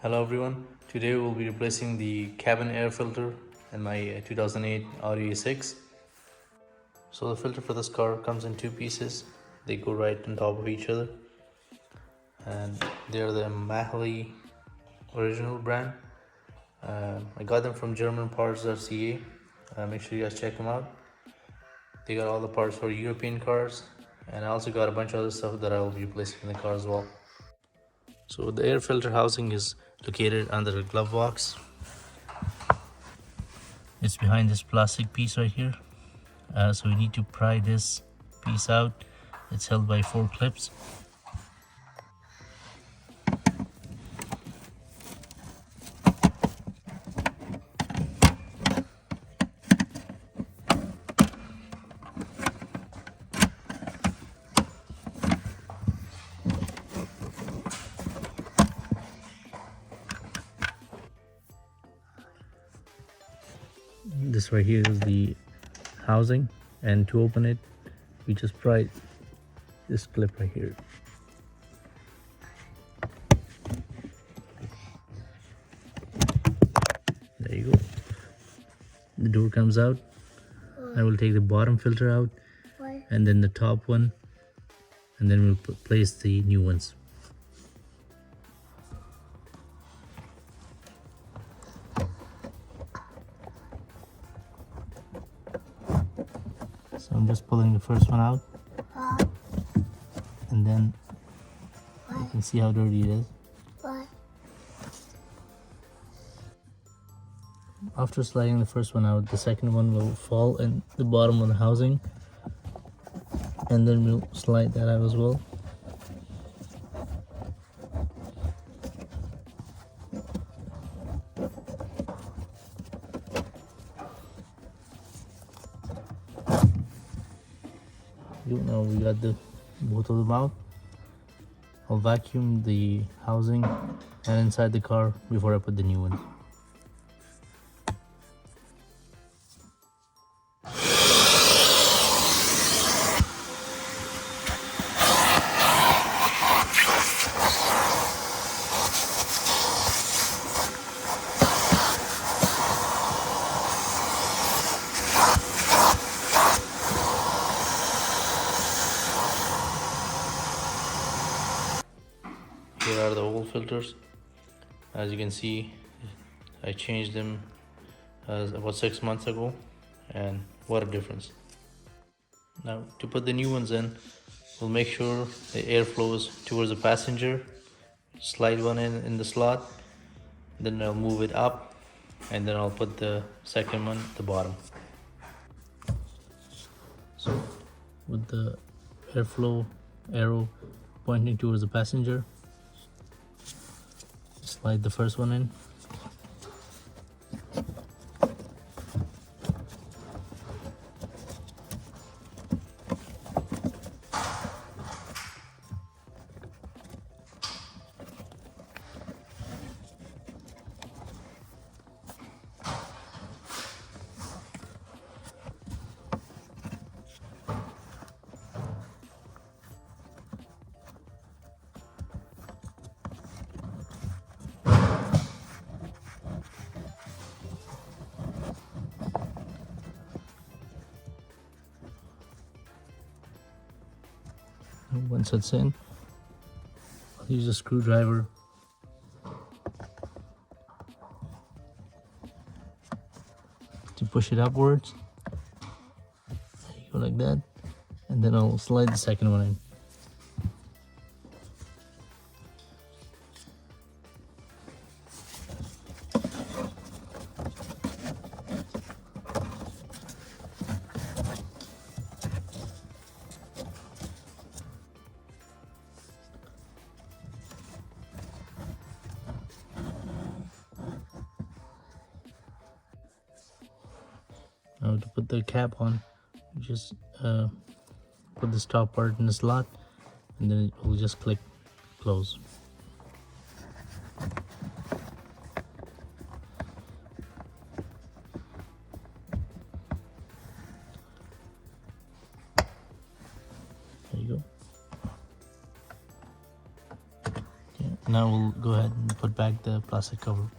Hello everyone. Today we'll be replacing the cabin air filter in my 2008 Audi A6. So the filter for this car comes in two pieces. They go right on top of each other, and they're the Mahali original brand. I got them from German Parts.ca. Make sure you guys check them out. They got all the parts for European cars, and I also got a bunch of other stuff that I will be replacing in the car as well. So the air filter housing is located under the glove box. It's behind this plastic piece right here. So we need to pry this piece out. It's held by 4 clips. This right here is the housing, and to open it we just pry this clip right here. There you go. The door comes out. I will take the bottom filter out and then the top one, and then we'll place the new ones. So I'm just pulling the first one out, and then you can see how dirty it is. After sliding the first one out, the second one will fall in the bottom of the housing, and then we'll slide that out as well. Now we got the both of them out. I'll vacuum the housing and inside the car before I put the new ones. Here are the old filters. As you can see, I changed them about 6 months ago, and what a difference. Now to put the new ones in, we'll make sure the air flows towards the passenger. Slide one in the slot, then I'll move it up, and then I'll put the second one at the bottom. So with the airflow arrow pointing towards the passenger, slide the first one in. And once it's in, I'll use a screwdriver to push it upwards. There you go, like that. And then I'll slide the second one in. Now to put the cap on, just put this top part in the slot, and then it will just click close. There you go. Now we'll go ahead and put back the plastic cover.